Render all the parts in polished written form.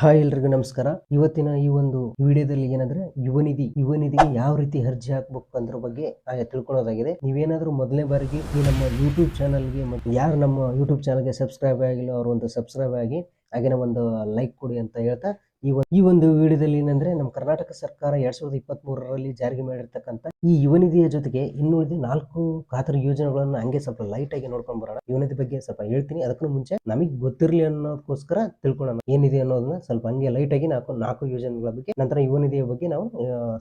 Hi ಎಲ್ರಿಗೂ ನಮಸ್ಕಾರ. ಇವತ್ತಿನ ಈ ಒಂದು ವಿಡಿಯೋದಲ್ಲಿ ಏನಂದ್ರೆ ಯುವನಿಧಿಗೆ ಯಾವ ರೀತಿ ಅರ್ಜಿ ಹಾಕ್ಬೇಕು ಅದ್ರ ಬಗ್ಗೆ ತಿಳ್ಕೊಳ್ಳೋದಾಗಿದೆ. ನೀವೇನಾದ್ರೂ ಮೊದಲನೇ ಬಾರಿಗೆ ಈ ನಮ್ಮ ಯೂಟ್ಯೂಬ್ ಚಾನಲ್ಗೆ ಮತ್ತು ಯಾರು ನಮ್ಮ ಯೂಟ್ಯೂಬ್ ಚಾನಲ್ಗೆ ಸಬ್ಸ್ಕ್ರೈಬ್ ಆಗಿಲ್ಲ ಅವರು ಒಂದು ಸಬ್ಸ್ಕ್ರೈಬ್ ಆಗಿ ಹಾಗೆ ಒಂದು ಲೈಕ್ ಕೊಡಿ ಅಂತ ಹೇಳ್ತಾ ಈ ಒಂದು ವಿಡಿಯೋದಲ್ಲಿ ಏನಂದ್ರೆ ನಮ್ಮ ಕರ್ನಾಟಕ ಸರ್ಕಾರ 2023ರಲ್ಲಿ ಜಾರಿಗೆ ಮಾಡಿರ್ತಕ್ಕಂಥ ಈ ಯುವನಿಧಿಯ ಜೊತೆಗೆ ಇನ್ನುಳಿದ 4 ಖಾತರಿ ಯೋಜನೆಗಳನ್ನ ಹಂಗೆ ಸ್ವಲ್ಪ ಲೈಟ್ ಆಗಿ ನೋಡ್ಕೊಂಡು ಬರೋಣ. ಯುವನಿಧಿ ಬಗ್ಗೆ ಸ್ವಲ್ಪ ಹೇಳ್ತೀನಿ. ಅದಕ್ಕೂ ಮುಂಚೆ ನಮಗೆ ಗೊತ್ತಿರಲಿ ಅನ್ನೋದಕ್ಕೋಸ್ಕರ ತಿಳ್ಕೊಳ್ಳೋಣ ಏನಿದೆ ಅನ್ನೋದನ್ನ ಸ್ವಲ್ಪ ಹಂಗೆ ಲೈಟ್ ಆಗಿ 4 ಯೋಜನೆಗಳ ಬಗ್ಗೆ, ನಂತರ ಯುವನಿಧಿಯ ಬಗ್ಗೆ ನಾವು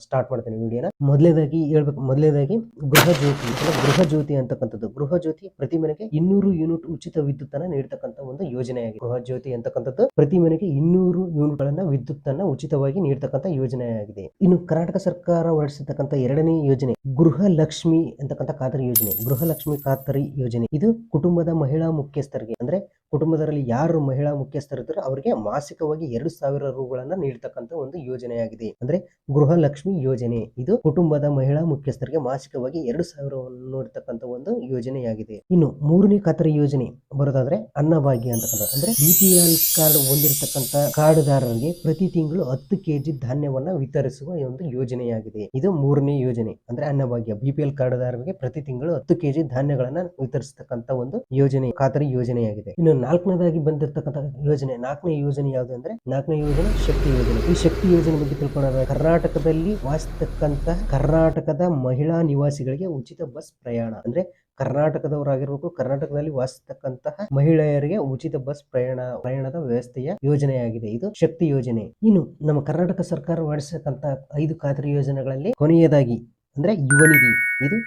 ಸ್ಟಾರ್ಟ್ ಮಾಡ್ತೀನಿ ವಿಡಿಯೋನ. ಮೊದಲನೇದಾಗಿ ಗೃಹ ಜ್ಯೋತಿ ಅಂತಕ್ಕಂಥದ್ದು. ಗೃಹ ಜ್ಯೋತಿ ಪ್ರತಿ ಮನೆಗೆ 200 ಯೂನಿಟ್ ಉಚಿತ ವಿದ್ಯುತ್ ಅನ್ನ ನೀಡತಕ್ಕಂಥ ಒಂದು ಯೋಜನೆಯಾಗಿದೆ. ಗೃಹ ಜ್ಯೋತಿ ಅಂತಕ್ಕಂಥದ್ದು ಪ್ರತಿ ಮನೆಗೆ 200 ಯೂನಿಟ್ ಗಳನ್ನ ವಿದ್ಯುತ್ ಅನ್ನ ಉಚಿತವಾಗಿ ನೀಡತಕ್ಕಂಥ ಯೋಜನೆಯಾಗಿದೆ. ಇನ್ನು ಕರ್ನಾಟಕ ಸರ್ಕಾರ ಹೊರಡಿಸಿರ್ತಕ್ಕಂಥ ಎರಡನೇ ಯೋಜನೆ ಗೃಹಲಕ್ಷ್ಮಿ ಅಂತಕ್ಕಂಥ ಖಾತರಿ ಯೋಜನೆ. ಗೃಹಲಕ್ಷ್ಮಿ ಖಾತರಿ ಯೋಜನೆ ಇದು ಕುಟುಂಬದ ಮಹಿಳಾ ಮುಖ್ಯಸ್ಥರಿಗೆ, ಅಂದ್ರೆ ಕುಟುಂಬದಲ್ಲಿ ಯಾರು ಮಹಿಳಾ ಮುಖ್ಯಸ್ಥರಿದ್ದಾರೆ ಅವರಿಗೆ ಮಾಸಿಕವಾಗಿ 2,000 ರೂಗಳನ್ನ ನೀಡತಕ್ಕಂಥ ಒಂದು ಯೋಜನೆಯಾಗಿದೆ. ಅಂದ್ರೆ ಗೃಹಲಕ್ಷ್ಮಿ ಯೋಜನೆ ಇದು ಕುಟುಂಬದ ಮಹಿಳಾ ಮುಖ್ಯಸ್ಥರಿಗೆ ಮಾಸಿಕವಾಗಿ 2,000 ನೀಡತಕ್ಕಂಥ ಒಂದು ಯೋಜನೆಯಾಗಿದೆ. ಇನ್ನು ಮೂರನೇ ಖಾತರಿ ಯೋಜನೆ ಬರೋದಾದ್ರೆ ಅನ್ನಭಾಗ್ಯ ಅಂತಕ್ಕಂಥ, ಅಂದ್ರೆ BPL ಕಾರ್ಡ್ ಹೊಂದಿರತಕ್ಕಂಥ ಕಾರ್ಡ್ದಾರರಿಗೆ ಪ್ರತಿ ತಿಂಗಳು 10 ಕೆಜಿ ಧಾನ್ಯವನ್ನ ವಿತರಿಸುವ ಒಂದು ಯೋಜನೆಯಾಗಿದೆ. ಇದು ಮೂರನೇ ಯೋಜನೆ, ಅಂದ್ರೆ ಅನ್ನಭಾಗ್ಯ. BPL ಕಾರ್ಡ್ದಾರರಿಗೆ ಪ್ರತಿ ತಿಂಗಳು 10 ಕೆಜಿ ಧಾನ್ಯಗಳನ್ನ ವಿತರಿಸತಕ್ಕಂತ ಒಂದು ಯೋಜನೆ, ಖಾತರಿ ಯೋಜನೆಯಾಗಿದೆ. ಇನ್ನು ನಾಲ್ಕನೇದಾಗಿ ಬಂದಿರತಕ್ಕಂಥ ಯೋಜನೆ, 4ನೇ ಯೋಜನೆ ಯಾವುದು ಅಂದ್ರೆ 4ನೇ ಯೋಜನೆ ಶಕ್ತಿ ಯೋಜನೆ. ಈ ಶಕ್ತಿ ಯೋಜನೆ ಬಗ್ಗೆ ತಿಳ್ಕೊಳ್ಳೋಣ. ಕರ್ನಾಟಕದಲ್ಲಿ ವಾಸಿಸತಕ್ಕಂತ ಕರ್ನಾಟಕದ ಮಹಿಳಾ ನಿವಾಸಿಗಳಿಗೆ ಉಚಿತ ಬಸ್ ಪ್ರಯಾಣ, ಅಂದ್ರೆ ಕರ್ನಾಟಕದವರಾಗಿರ್ಬೇಕು, ಕರ್ನಾಟಕದಲ್ಲಿ ವಾಸಿಸತಕ್ಕಂತಹ ಮಹಿಳೆಯರಿಗೆ ಉಚಿತ ಬಸ್ ಪ್ರಯಾಣದ ವ್ಯವಸ್ಥೆಯ ಯೋಜನೆಯಾಗಿದೆ. ಇದು ಶಕ್ತಿ ಯೋಜನೆ. ಇನ್ನು ನಮ್ಮ ಕರ್ನಾಟಕ ಸರ್ಕಾರ ಹೊರಡಿಸತಕ್ಕಂತ 5 ಖಾತರಿ ಯೋಜನೆಗಳಲ್ಲಿ ಕೊನೆಯದಾಗಿ ಅಂದ್ರೆ ಯುವನಿಧಿ. ಇದು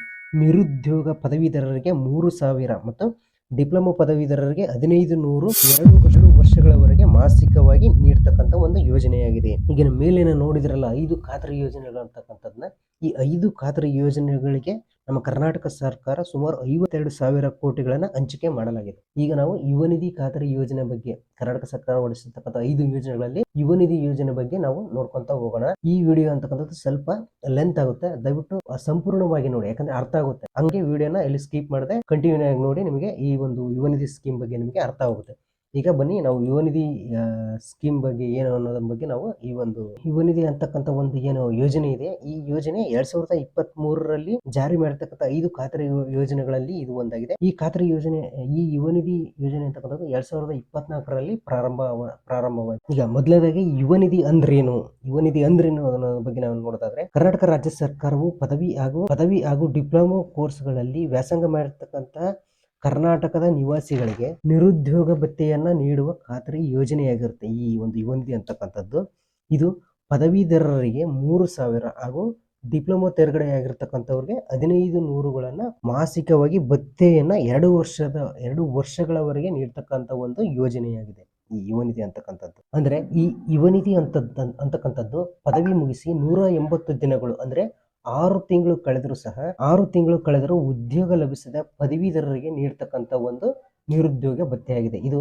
ನಿರುದ್ಯೋಗ ಪದವೀಧರರಿಗೆ 3,000 ಮತ್ತು ಡಿಪ್ಲೊಮಾ ಪದವೀಧರರಿಗೆ 1,500 2 ವರ್ಷಗಳವರೆಗೆ ಮಾಸಿಕವಾಗಿ ನೀಡತಕ್ಕಂಥ ಒಂದು ಯೋಜನೆಯಾಗಿದೆ. ಈಗಿನ ಮೇಲಿನ ನೋಡಿದ್ರಲ್ಲ 5 ಖಾತರಿ ಯೋಜನೆಗಳು ಅಂತಕ್ಕಂಥದ್ದನ್ನ, ಈ 5 ಖಾತರಿ ಯೋಜನೆಗಳಿಗೆ ನಮ್ಮ ಕರ್ನಾಟಕ ಸರ್ಕಾರ ಸುಮಾರು 52,000 ಕೋಟಿಗಳನ್ನ ಹಂಚಿಕೆ ಮಾಡಲಾಗಿದೆ. ಈಗ ನಾವು ಯುವನಿಧಿ ಖಾತರಿ ಯೋಜನೆ ಬಗ್ಗೆ, ಕರ್ನಾಟಕ ಸರ್ಕಾರ ಹೊರಡಿಸಿರ್ತಕ್ಕಂಥ 5 ಯೋಜನೆಗಳಲ್ಲಿ ಯುವನಿಧಿ ಯೋಜನೆ ಬಗ್ಗೆ ನಾವು ನೋಡ್ಕೊಂತ ಹೋಗೋಣ. ಈ ವಿಡಿಯೋ ಅಂತಕ್ಕಂಥದ್ದು ಸ್ವಲ್ಪ ಲೆಂತ್ ಆಗುತ್ತೆ, ದಯವಿಟ್ಟು ಸಂಪೂರ್ಣವಾಗಿ ನೋಡಿ, ಯಾಕಂದ್ರೆ ಅರ್ಥ ಆಗುತ್ತೆ. ಹಂಗೆ ವಿಡಿಯೋನ ಇಲ್ಲಿ ಸ್ಕಿಪ್ ಮಾಡದೆ ಕಂಟಿನ್ಯೂ ಆಗಿ ನೋಡಿ, ನಿಮಗೆ ಈ ಒಂದು ಯುವನಿಧಿ ಸ್ಕೀಮ್ ಬಗ್ಗೆ ನಿಮಗೆ ಅರ್ಥ ಆಗುತ್ತೆ. ಈಗ ಬನ್ನಿ ನಾವು ಯುವನಿಧಿ ಸ್ಕೀಮ್ ಬಗ್ಗೆ ಏನು ಅನ್ನೋದ್ರ ಬಗ್ಗೆ ನಾವು ಈ ಒಂದು ಯುವನಿಧಿ ಅಂತಕ್ಕಂಥ ಒಂದು ಏನು ಯೋಜನೆ ಇದೆ, ಈ ಯೋಜನೆ 2023ರಲ್ಲಿ ಜಾರಿ ಮಾಡಿರ್ತಕ್ಕಂಥ 5 ಖಾತರಿ ಯೋಜನೆಗಳಲ್ಲಿ ಇದು ಒಂದಾಗಿದೆ. ಈ ಖಾತರಿ ಯೋಜನೆ, ಈ ಯುವನಿಧಿ ಯೋಜನೆ ಅಂತಕ್ಕಂಥದ್ದು 2024ರಲ್ಲಿ ಪ್ರಾರಂಭವಾಗಿದೆ. ಈಗ ಮೊದಲನೇದಾಗಿ ಯುವನಿಧಿ ಅಂದ್ರೇನು ಅನ್ನೋದ್ರ ಬಗ್ಗೆ ನಾವು ನೋಡೋದಾದ್ರೆ, ಕರ್ನಾಟಕ ರಾಜ್ಯ ಸರ್ಕಾರವು ಪದವಿ ಹಾಗೂ ಡಿಪ್ಲೊಮಾ ಕೋರ್ಸ್ಗಳಲ್ಲಿ ವ್ಯಾಸಂಗ ಮಾಡಿರ್ತಕ್ಕಂಥ ಕರ್ನಾಟಕದ ನಿವಾಸಿಗಳಿಗೆ ನಿರುದ್ಯೋಗ ಭತ್ಯೆಯನ್ನ ನೀಡುವ ಖಾತರಿ ಯೋಜನೆಯಾಗಿರುತ್ತೆ ಈ ಒಂದು ಯುವನಿಧಿ ಅಂತಕ್ಕಂಥದ್ದು. ಇದು ಪದವೀಧರರಿಗೆ 3,000 ಹಾಗೂ ಡಿಪ್ಲೊಮಾ ತೇರ್ಗಡೆಯಾಗಿರ್ತಕ್ಕಂಥವ್ರಿಗೆ 1,500 ಮಾಸಿಕವಾಗಿ ಭತ್ಯೆಯನ್ನ 2 ವರ್ಷಗಳವರೆಗೆ ನೀಡ್ತಕ್ಕಂಥ ಒಂದು ಯೋಜನೆಯಾಗಿದೆ ಈ ಯುವನಿಧಿ ಅಂತಕ್ಕಂಥದ್ದು. ಅಂದ್ರೆ ಈ ಯುವನಿಧಿ ಅಂತಕ್ಕಂಥದ್ದು ಪದವಿ ಮುಗಿಸಿ 180 ದಿನಗಳು, ಅಂದ್ರೆ 6 ತಿಂಗಳು ಕಳೆದರೂ ಉದ್ಯೋಗ ಲಭಿಸದ ಪದವೀಧರರಿಗೆ ನೀಡತಕ್ಕಂಥ ಒಂದು ನಿರುದ್ಯೋಗ ಭತ್ಯೆಯಾಗಿದೆ. ಇದು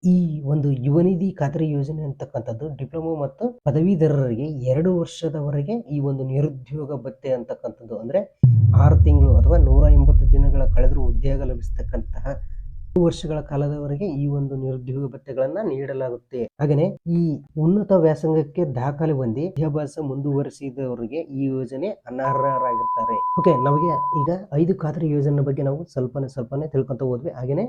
ಈ ಒಂದು ಯುವನಿಧಿ ಖಾತರಿ ಯೋಜನೆ ಅಂತಕ್ಕಂಥದ್ದು ಡಿಪ್ಲೊಮಾ ಮತ್ತು ಪದವೀಧರರಿಗೆ 2 ವರ್ಷದವರೆಗೆ ಈ ಒಂದು ನಿರುದ್ಯೋಗ ಭತ್ಯೆ ಅಂತಕ್ಕಂಥದ್ದು, ಅಂದ್ರೆ 6 ತಿಂಗಳು ಅಥವಾ 180 ದಿನಗಳ ಕಳೆದರೂ ಉದ್ಯೋಗ ಲಭಿಸತಕ್ಕಂತಹ 2 ವರ್ಷಗಳ ಕಾಲದವರೆಗೆ ಈ ಒಂದು ನಿರುದ್ಯೋಗ ಭತ್ಯೆಗಳನ್ನ ನೀಡಲಾಗುತ್ತೆ. ಹಾಗೇನೆ ಈ ಉನ್ನತ ವ್ಯಾಸಂಗಕ್ಕೆ ದಾಖಲೆ ಹೊಂದಿ ವಿದ್ಯಾಭ್ಯಾಸ ಮುಂದುವರಿಸಿದವರಿಗೆ ಈ ಯೋಜನೆ ಅನರ್ಹರಾಗಿರ್ತಾರೆ. ಓಕೆ, ನಮಗೆ ಈಗ 5 ಖಾತರಿ ಯೋಜನೆ ಬಗ್ಗೆ ನಾವು ಸ್ವಲ್ಪನೇ ತಿಳ್ಕೊಂತ ಹೋದ್ವಿ. ಹಾಗೇನೆ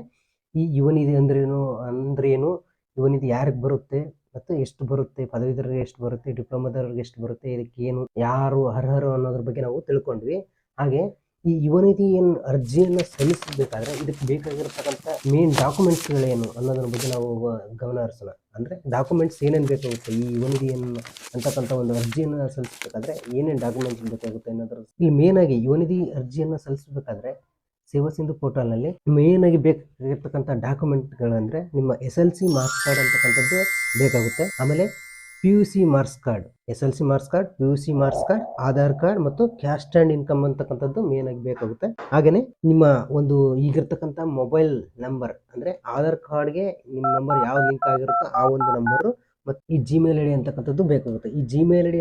ಈ ಯುವನಿಧಿ ಅಂದ್ರೇನು, ಯುವನಿಧಿ ಯಾರಿಗೆ ಬರುತ್ತೆ ಮತ್ತು ಎಷ್ಟು ಬರುತ್ತೆ, ಪದವೀಧರರಿಗೆ ಎಷ್ಟು ಬರುತ್ತೆ, ಡಿಪ್ಲೊಮಾದವರಿಗೆ ಎಷ್ಟು ಬರುತ್ತೆ, ಇದಕ್ಕೆ ಏನು ಯಾರು ಅರ್ಹರು ಅನ್ನೋದ್ರ ಬಗ್ಗೆ ನಾವು ತಿಳ್ಕೊಂಡ್ವಿ. ಹಾಗೆ ಈ ಯುವನಿಧಿ ಅರ್ಜಿಯನ್ನ ಸಲ್ಲಿಸಬೇಕಾದ್ರೆ ಇದಕ್ಕೆ ಬೇಕಾಗಿರತಕ್ಕಂಥ ಮೇನ್ ಡಾಕ್ಯುಮೆಂಟ್ಸ್ಗಳೇನು ಅನ್ನೋದ್ರ ಬಗ್ಗೆ ನಾವು ಗಮನ ಹರಿಸೋಣ. ಅಂದ್ರೆ ಡಾಕ್ಯುಮೆಂಟ್ಸ್ ಏನೇನು ಬೇಕಾಗುತ್ತೆ, ಈ ಯುವನಿಧಿಯನ್ನು ಅಂತಕ್ಕಂಥ ಒಂದು ಅರ್ಜಿಯನ್ನ ಸಲ್ಲಿಸಬೇಕಾದ್ರೆ ಏನೇನು ಡಾಕ್ಯುಮೆಂಟ್ಸ್ ಬೇಕಾಗುತ್ತೆ ಅನ್ನೋದ್ರ ಇಲ್ಲಿ ಮೇನ್ ಆಗಿ ಯುವನಿಧಿ ಅರ್ಜಿಯನ್ನ ಸಲ್ಲಿಸಬೇಕಾದ್ರೆ ಸೇವಾ ಸಿಂಧು ಪೋರ್ಟಲ್ ನಲ್ಲಿ ಮೇನ್ ಆಗಿ ಬೇಕಾಗಿರ್ತಕ್ಕಂಥ ಡಾಕ್ಯುಮೆಂಟ್ಗಳಂದ್ರೆ ನಿಮ್ಮ SLC ಮಾರ್ಕ್ಸ್ ಕಾರ್ಡ್ ಅಂತಕ್ಕಂಥದ್ದು ಬೇಕಾಗುತ್ತೆ. ಆಮೇಲೆ PUC marks card, SLC marks card, PUC marks card, Aadhaar card ಮತ್ತು ಕ್ಯಾಸ್ಟ್ ಅಂಡ್ ಇನ್ಕಮ್ ಅಂತಕ್ಕಂಥದ್ದು ಮೇನ್ ಆಗಿ ಬೇಕಾಗುತ್ತೆ. ಹಾಗೇನೆ ನಿಮ್ಮ ಒಂದು ಈಗಿರ್ತಕ್ಕಂಥ ಮೊಬೈಲ್ ನಂಬರ್, ಅಂದ್ರೆ ಆಧಾರ್ ಕಾರ್ಡ್ಗೆ ನಿಮ್ಮ ನಂಬರ್ ಯಾವ ಲಿಂಕ್ ಆಗಿರುತ್ತೋ ಆ ಒಂದು ನಂಬರು ಮತ್ತು ಈ ಜಿಮೇಲ್ ಐಡಿ ಅಂತಕ್ಕಂಥದ್ದು ಬೇಕಾಗುತ್ತೆ. ಈ ಜಿಮೇಲ್ ಐಡಿ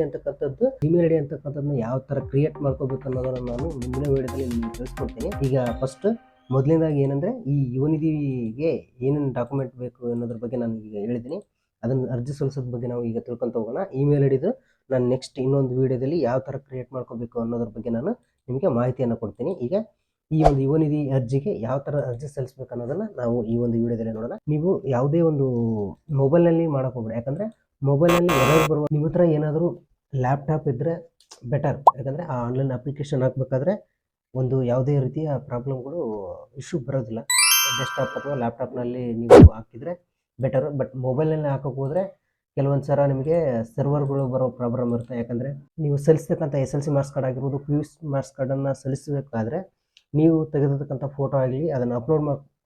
ಅಂತಕ್ಕಂಥದ್ದನ್ನ ಯಾವ ತರ ಕ್ರಿಯೇಟ್ ಮಾಡ್ಕೋಬೇಕು ಅನ್ನೋದನ್ನ ನಾನು ಮುಂದಿನ ವಿಡಿಯೋದಲ್ಲಿ ನಿಮಗೆ ತಿಳಿಸ್ಕೊಡ್ತೀನಿ. ಈಗ ಫಸ್ಟ್ ಮೊದಲನೇದಾಗಿ ಏನಂದ್ರೆ ಈ ಯುವನಿಧಿಗೆ ಏನೇನು ಡಾಕ್ಯುಮೆಂಟ್ ಬೇಕು ಅನ್ನೋದ್ರ ಬಗ್ಗೆ ನಾನು ಈಗ ಹೇಳಿದ್ದೀನಿ. ಅದನ್ನು ಅರ್ಜಿ ಸಲ್ಲಿಸೋದ್ರ ಬಗ್ಗೆ ನಾವು ಈಗ ತಿಳ್ಕೊಂತ ಹೋಗೋಣ. ಇಮೇಲ್ ಐಡಿದು ನಾನು ನೆಕ್ಸ್ಟ್ ಇನ್ನೊಂದು ವಿಡಿಯೋದಲ್ಲಿ ಯಾವ ಥರ ಕ್ರಿಯೇಟ್ ಮಾಡ್ಕೋಬೇಕು ಅನ್ನೋದ್ರ ಬಗ್ಗೆ ನಾನು ನಿಮಗೆ ಮಾಹಿತಿಯನ್ನು ಕೊಡ್ತೀನಿ. ಈಗ ಈ ಒಂದು ಯುವ ನಿಧಿ ಅರ್ಜಿಗೆ ಯಾವ ಥರ ಅರ್ಜಿ ಸಲ್ಲಿಸಬೇಕು ಅನ್ನೋದನ್ನು ನಾವು ಈ ಒಂದು ವಿಡಿಯೋದಲ್ಲಿ ನೋಡೋಣ. ನೀವು ಯಾವುದೇ ಒಂದು ಮೊಬೈಲ್ನಲ್ಲಿ ಮಾಡೋಕೆ ಹೋಗ್ಬೇಡಿ, ಯಾಕಂದರೆ ಮೊಬೈಲಲ್ಲಿ ಎರರ್ ಬರುವ ನಿಮ್ಮ ಹತ್ರ ಏನಾದರೂ ಲ್ಯಾಪ್ಟಾಪ್ ಇದ್ದರೆ ಬೆಟರ್. ಯಾಕಂದರೆ ಆ ಆನ್ಲೈನ್ ಅಪ್ಲಿಕೇಶನ್ ಹಾಕಬೇಕಾದ್ರೆ ಒಂದು ಯಾವುದೇ ರೀತಿಯ ಪ್ರಾಬ್ಲಮ್ಗಳು ಇಶ್ಯೂ ಬರೋದಿಲ್ಲ. ಡೆಸ್ಕ್ಟಾಪ್ ಅಥವಾ ಲ್ಯಾಪ್ಟಾಪ್ನಲ್ಲಿ ನೀವು ಹಾಕಿದರೆ ಬೆಟರು. ಬಟ್ ಮೊಬೈಲಲ್ಲಿ ಹಾಕೋಕೆ ಹೋದರೆ ಕೆಲವೊಂದು ಸಲ ನಿಮಗೆ ಸರ್ವರ್ಗಳು ಬರೋ ಪ್ರಾಬ್ಲಮ್ ಇರುತ್ತೆ. ಯಾಕಂದರೆ ನೀವು ಸಲ್ಲಿಸ್ತಕ್ಕಂಥ SLC ಮಾರ್ಕ್ಸ್ ಕಾರ್ಡ್ ಆಗಿರ್ಬೋದು, PUC ಮಾರ್ಕ್ಸ್ ಕಾರ್ಡನ್ನು ಸಲ್ಲಿಸಬೇಕಾದ್ರೆ ನೀವು ತೆಗೆದಿರ್ತಕ್ಕಂಥ ಫೋಟೋ ಆಗಲಿ ಅದನ್ನು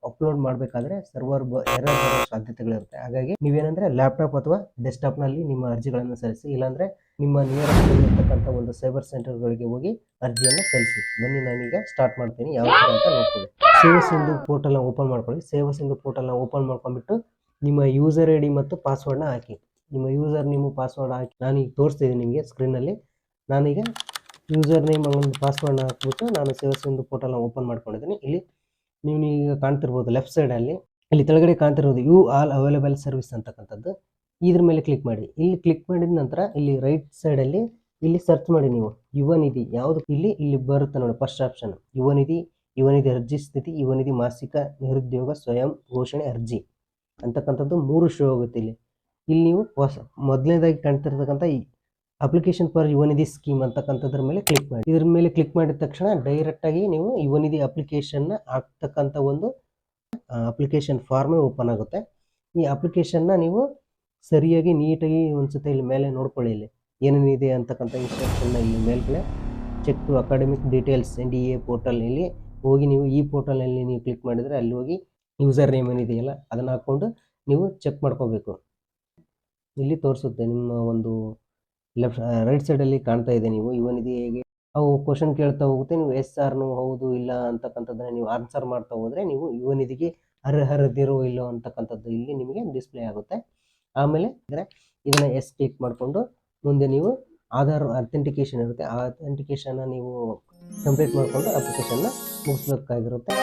ಅಪ್ಲೋಡ್ ಮಾಡಬೇಕಾದ್ರೆ ಸರ್ವರ್ ಎರರ್ ಬರೋ ಸಾಧ್ಯತೆಗಳಿರುತ್ತೆ. ಹಾಗಾಗಿ ನೀವೇನಂದರೆ ಲ್ಯಾಪ್ಟಾಪ್ ಅಥವಾ ಡೆಸ್ಕ್ಟಾಪ್ನಲ್ಲಿ ನಿಮ್ಮ ಅರ್ಜಿಗಳನ್ನು ಸಲ್ಲಿಸಿ, ಇಲ್ಲಾಂದರೆ ನಿಮ್ಮ ನಿಯರೆಸ್ಟ್ ಇರತಕ್ಕಂಥ ಒಂದು ಸೈಬರ್ ಸೆಂಟರ್ಗಳಿಗೆ ಹೋಗಿ ಅರ್ಜಿಯನ್ನು ಸಲ್ಲಿಸಿ. ಬನ್ನಿ ನಾನೀಗ ಸ್ಟಾರ್ಟ್ ಮಾಡ್ತೀನಿ ಯಾವ ಥರ ಅಂತ ನೋಡ್ಕೊಳ್ಳಿ. ಸೇವಾ ಸಿಂಧು ಪೋರ್ಟಲ್ನ ಓಪನ್ ಮಾಡ್ಕೊಳ್ಳಿ. ಸೇವಾ ಸಿಂಧು ಪೋರ್ಟಲ್ನ ಓಪನ್ ಮಾಡ್ಕೊಂಡ್ಬಿಟ್ಟು ನಿಮ್ಮ ಯೂಸರ್ ID ಮತ್ತು ಪಾಸ್ವರ್ಡ್ನ ಹಾಕಿ. ನಿಮ್ಮ ಯೂಸರ್ ನೇಮು ಪಾಸ್ವರ್ಡ್ ಹಾಕಿ ನಾನೀಗ ತೋರಿಸ್ತಿದ್ದೀನಿ ನಿಮಗೆ ಸ್ಕ್ರೀನಲ್ಲಿ. ನಾನೀಗ ಯೂಸರ್ ನೇಮ್ ಒಂದು ಪಾಸ್ವರ್ಡ್ನ ಹಾಕ್ಬಿಟ್ಟು ನಾನು ಸೇವಾ ಸಿಂಧು ಪೋರ್ಟಲ್ನ ಓಪನ್ ಮಾಡ್ಕೊಂಡಿದ್ದೀನಿ. ಇಲ್ಲಿ ನೀವು ಈಗ ಕಾಣ್ತಿರ್ಬೋದು ಲೆಫ್ಟ್ ಸೈಡಲ್ಲಿ ಇಲ್ಲಿ ಕೆಳಗಡೆ ಕಾಣ್ತಿರೋದು ಯು ಆಲ್ ಅವೈಲೇಬಲ್ ಸರ್ವಿಸ್ ಅಂತಕ್ಕಂಥದ್ದು. ಇದ್ರ ಮೇಲೆ ಕ್ಲಿಕ್ ಮಾಡಿ. ಇಲ್ಲಿ ಕ್ಲಿಕ್ ಮಾಡಿದ ನಂತರ ಇಲ್ಲಿ ರೈಟ್ ಸೈಡಲ್ಲಿ ಇಲ್ಲಿ ಸರ್ಚ್ ಮಾಡಿ ನೀವು ಯುವ ನಿಧಿ ಯಾವುದು ಇಲ್ಲಿ ಬರುತ್ತೆ ನೋಡಿ. ಫಸ್ಟ್ ಆಪ್ಷನ್ ಯುವ ನಿಧಿ ಅರ್ಜಿ ಸ್ಥಿತಿ, ಯುವ ನಿಧಿ ಮಾಸಿಕ ನಿರುದ್ಯೋಗ ಸ್ವಯಂ ಘೋಷಣೆ ಅರ್ಜಿ ಅಂತಕ್ಕಂಥದ್ದು 3 ಶೋ ಆಗುತ್ತೆ. ಇಲ್ಲಿ ನೀವು ಮೊದಲನೇದಾಗಿ ಕಾಣ್ತಿರ್ತಕ್ಕಂಥ ಈ ಅಪ್ಲಿಕೇಶನ್ ಫಾರ್ ಯುವ ನಿಧಿ ಸ್ಕೀಮ್ ಅಂತಕ್ಕಂಥದ್ರ ಮೇಲೆ ಕ್ಲಿಕ್ ಮಾಡಿ. ಇದ್ರ ಮೇಲೆ ಕ್ಲಿಕ್ ಮಾಡಿದ ತಕ್ಷಣ ಡೈರೆಕ್ಟಾಗಿ ನೀವು ಯುವ ನಿಧಿ ಅಪ್ಲಿಕೇಶನ್ನ ಹಾಕ್ತಕ್ಕಂಥ ಒಂದು ಅಪ್ಲಿಕೇಶನ್ ಫಾರ್ಮೇ ಓಪನ್ ಆಗುತ್ತೆ. ಈ ಅಪ್ಲಿಕೇಶನ್ನ ನೀವು ಸರಿಯಾಗಿ ನೀಟಾಗಿ ಒಂದ್ಸತಿ ಇಲ್ಲಿ ಮೇಲೆ ನೋಡ್ಕೊಳ್ಳಿ. ಇಲ್ಲಿ ಏನೇನಿದೆ ಅಂತಕ್ಕಂಥ ಇನ್ಸ್ಟ್ರಕ್ಷನ್ನ ಇಲ್ಲಿ ಮೇಲ್ಗಡೆ check to academic details NDA portal ಇಲ್ಲಿ ಹೋಗಿ ನೀವು ಈ ಪೋರ್ಟಲ್ನಲ್ಲಿ ನೀವು ಕ್ಲಿಕ್ ಮಾಡಿದರೆ ಅಲ್ಲಿ ಹೋಗಿ ಯೂಸರ್ ನೇಮ್ ಏನಿದೆಯಲ್ಲ ಅದನ್ನು ಹಾಕ್ಕೊಂಡು ನೀವು ಚೆಕ್ ಮಾಡ್ಕೋಬೇಕು. ಇಲ್ಲಿ ತೋರಿಸುತ್ತೆ ನಿಮ್ಮ ಒಂದು ರೈಟ್ ಸೈಡಲ್ಲಿ ಕಾಣ್ತಾ ಇದೆ. ನೀವು ಯುವ ನಿಧಿ ಹೇಗೆ ಅವು ಕ್ವಶನ್ ಕೇಳ್ತಾ ಹೋಗುತ್ತೆ. ನೀವು ಎಸ್ ಆರ್ ನೋ ಹೌದು ಇಲ್ಲ ಅಂತಕ್ಕಂಥದ್ದನ್ನ ನೀವು ಆನ್ಸರ್ ಮಾಡ್ತಾ ಹೋದರೆ ನೀವು ಯುವ ನಿಧಿಗೆ ಅರ್ಹರದಿರೋ ಇಲ್ಲೋ ಅಂತಕ್ಕಂಥದ್ದು ಇಲ್ಲಿ ನಿಮಗೆ ಡಿಸ್ಪ್ಲೇ ಆಗುತ್ತೆ. ಆಮೇಲೆ ಇದನ್ನು ಎಸ್ ಕ್ಲಿಕ್ ಮಾಡಿಕೊಂಡು ಮುಂದೆ ನೀವು ಆಧಾರ್ ಅಥೆಂಟಿಕೇಶನ್ ಇರುತ್ತೆ. ಆ ಅಥೆಂಟಿಕೇಶನ್ನ ನೀವು ಕಂಪ್ಲೀಟ್ ಮಾಡಿಕೊಂಡು ಅಪ್ಲಿಕೇಶನ್ನ ಮುಗಿಸ್ಬೇಕಾಗಿರುತ್ತೆ.